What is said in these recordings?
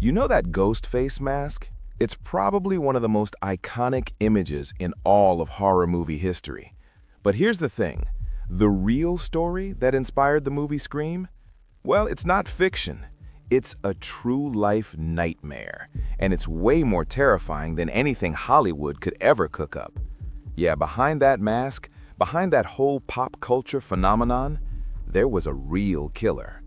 You know that ghost face mask? It's probably one of the most iconic images in all of horror movie history. But here's the thing. The real story that inspired the movie Scream? Well, it's not fiction. It's a true-life nightmare, and it's way more terrifying than anything Hollywood could ever cook up. Yeah, behind that mask, behind that whole pop culture phenomenon, there was a real killer.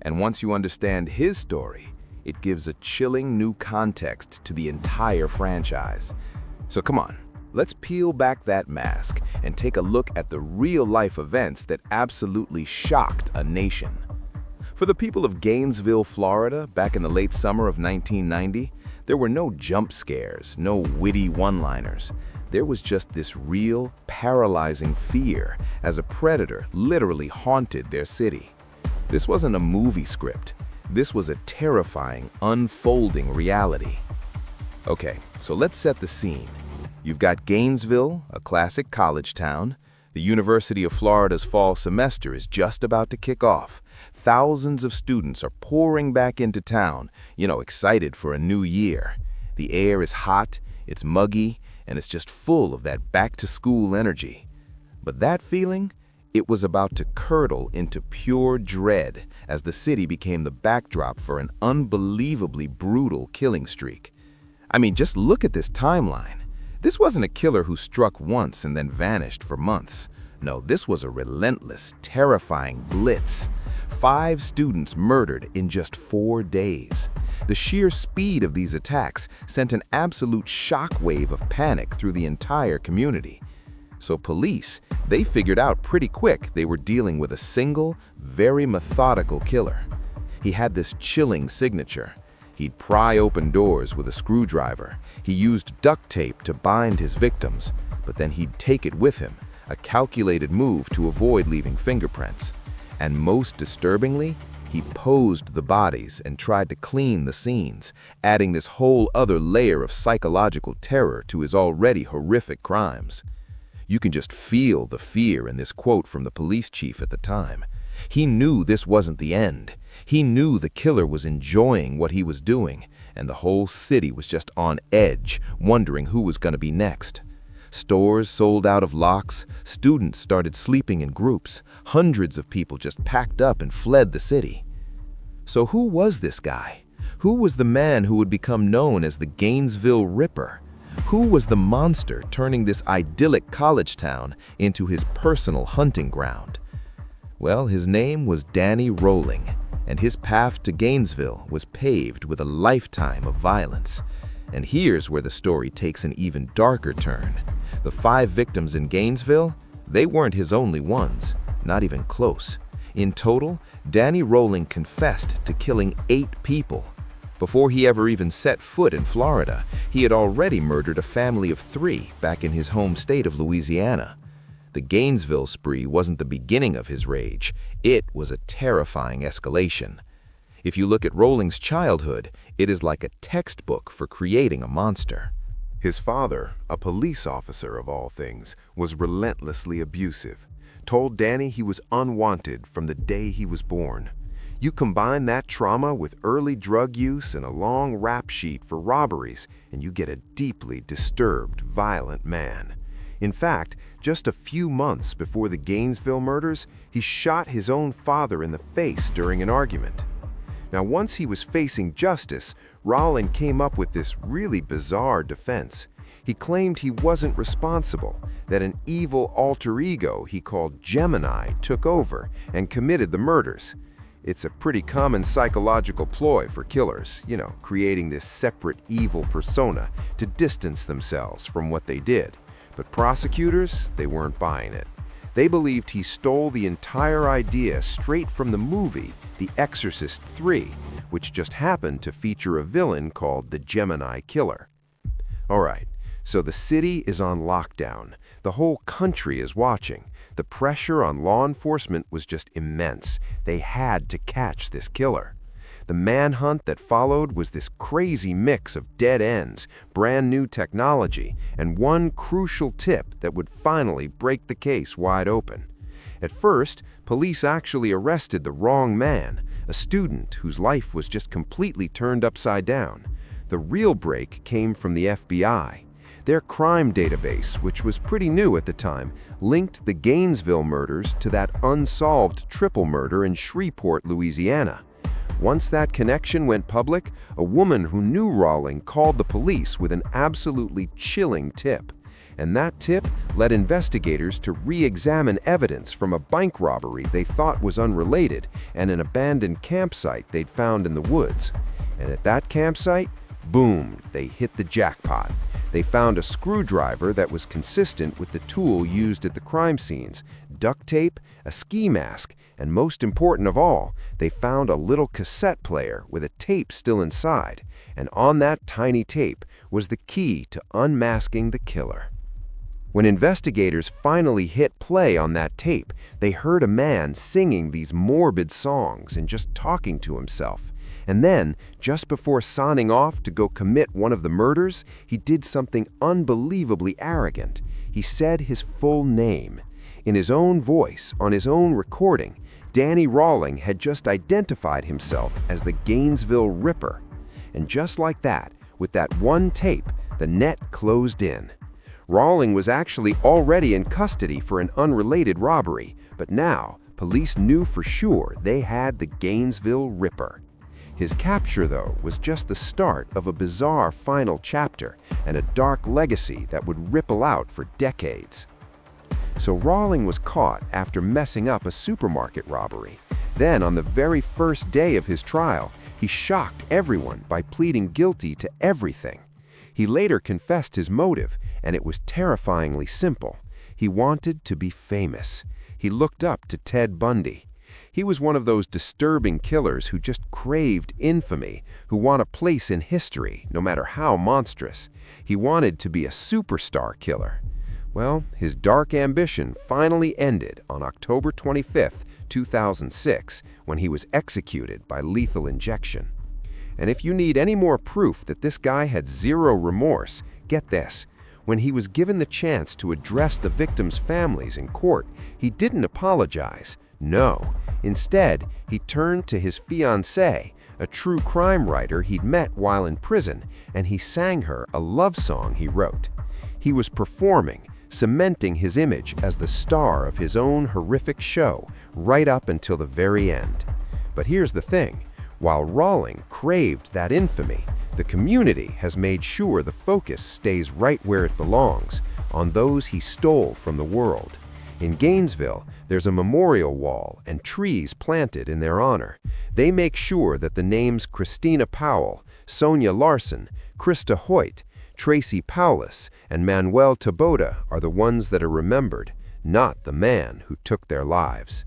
And once you understand his story, it gives a chilling new context to the entire franchise. So come on, let's peel back that mask and take a look at the real-life events that absolutely shocked a nation. For the people of Gainesville, Florida, back in the late summer of 1990, there were no jump scares, no witty one-liners. There was just this real, paralyzing fear as a predator literally haunted their city. This wasn't a movie script. This was a terrifying, unfolding reality. Okay, so let's set the scene. You've got Gainesville, a classic college town. The University of Florida's fall semester is just about to kick off. Thousands of students are pouring back into town, excited for a new year. The air is hot, it's muggy, and it's just full of that back-to-school energy. But that feeling, it was about to curdle into pure dread as the city became the backdrop for an unbelievably brutal killing streak. I mean, just look at this timeline. This wasn't a killer who struck once and then vanished for months. No, this was a relentless, terrifying blitz. 5 students murdered in just 4 days. The sheer speed of these attacks sent an absolute shockwave of panic through the entire community. So police, they figured out pretty quick they were dealing with a single, very methodical killer. He had this chilling signature. He'd pry open doors with a screwdriver. He used duct tape to bind his victims, but then he'd take it with him, a calculated move to avoid leaving fingerprints. And most disturbingly, he posed the bodies and tried to clean the scenes, adding this whole other layer of psychological terror to his already horrific crimes. You can just feel the fear in this quote from the police chief at the time. He knew this wasn't the end. He knew the killer was enjoying what he was doing, and the whole city was just on edge, wondering who was going to be next. Stores sold out of locks, students started sleeping in groups, hundreds of people just packed up and fled the city. So who was this guy? Who was the man who would become known as the Gainesville Ripper? Who was the monster turning this idyllic college town into his personal hunting ground? Well, his name was Danny Rolling, and his path to Gainesville was paved with a lifetime of violence. And here's where the story takes an even darker turn. The 5 victims in Gainesville, they weren't his only ones, not even close. In total, Danny Rolling confessed to killing 8 people. Before he ever even set foot in Florida, he had already murdered a family of 3 back in his home state of Louisiana. The Gainesville spree wasn't the beginning of his rage. It was a terrifying escalation. If you look at Rolling's childhood, it is like a textbook for creating a monster. His father, a police officer of all things, was relentlessly abusive, told Danny he was unwanted from the day he was born. You combine that trauma with early drug use and a long rap sheet for robberies, and you get a deeply disturbed, violent man. In fact, just a few months before the Gainesville murders, he shot his own father in the face during an argument. Now, once he was facing justice, Rolling came up with this really bizarre defense. He claimed he wasn't responsible, that an evil alter ego he called Gemini took over and committed the murders. It's a pretty common psychological ploy for killers, creating this separate evil persona to distance themselves from what they did. But prosecutors, they weren't buying it. They believed he stole the entire idea straight from the movie The Exorcist 3, which just happened to feature a villain called the Gemini Killer. All right, so the city is on lockdown. The whole country is watching. The pressure on law enforcement was just immense. They had to catch this killer. The manhunt that followed was this crazy mix of dead ends, brand new technology, and one crucial tip that would finally break the case wide open. At first, police actually arrested the wrong man, a student whose life was just completely turned upside down. The real break came from the FBI. Their crime database, which was pretty new at the time, linked the Gainesville murders to that unsolved triple murder in Shreveport, Louisiana. Once that connection went public, a woman who knew Rawling called the police with an absolutely chilling tip. And that tip led investigators to re-examine evidence from a bank robbery they thought was unrelated and an abandoned campsite they'd found in the woods. And at that campsite, boom, they hit the jackpot. They found a screwdriver that was consistent with the tool used at the crime scenes, duct tape, a ski mask, and most important of all, they found a little cassette player with a tape still inside. And on that tiny tape was the key to unmasking the killer. When investigators finally hit play on that tape, they heard a man singing these morbid songs and just talking to himself. And then, just before signing off to go commit one of the murders, he did something unbelievably arrogant. He said his full name. In his own voice, on his own recording, Danny Rawling had just identified himself as the Gainesville Ripper. And just like that, with that one tape, the net closed in. Rawling was actually already in custody for an unrelated robbery, but now, police knew for sure they had the Gainesville Ripper. His capture, though, was just the start of a bizarre final chapter and a dark legacy that would ripple out for decades. So Rawling was caught after messing up a supermarket robbery. Then, on the very first day of his trial, he shocked everyone by pleading guilty to everything. He later confessed his motive, and it was terrifyingly simple. He wanted to be famous. He looked up to Ted Bundy. He was one of those disturbing killers who just craved infamy, who want a place in history, no matter how monstrous. He wanted to be a superstar killer. Well, his dark ambition finally ended on October 25, 2006, when he was executed by lethal injection. And if you need any more proof that this guy had zero remorse, get this. When he was given the chance to address the victims' families in court, he didn't apologize. No. Instead, he turned to his fiancée, a true crime writer he'd met while in prison, and he sang her a love song he wrote. He was performing, cementing his image as the star of his own horrific show, right up until the very end. But here's the thing. While Rawling craved that infamy, the community has made sure the focus stays right where it belongs, on those he stole from the world. In Gainesville, there's a memorial wall and trees planted in their honor. They make sure that the names Christina Powell, Sonia Larson, Krista Hoyt, Tracy Paulus, and Manuel Taboada are the ones that are remembered, not the man who took their lives.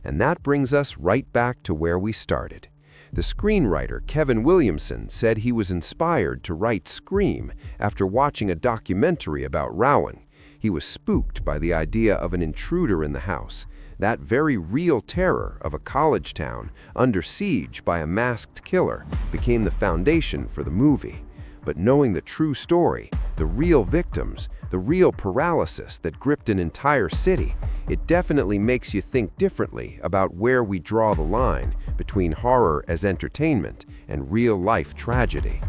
And that brings us right back to where we started. The screenwriter Kevin Williamson said he was inspired to write Scream after watching a documentary about Rawling. He was spooked by the idea of an intruder in the house. That very real terror of a college town under siege by a masked killer became the foundation for the movie. But knowing the true story, the real victims, the real paralysis that gripped an entire city, it definitely makes you think differently about where we draw the line between horror as entertainment and real-life tragedy.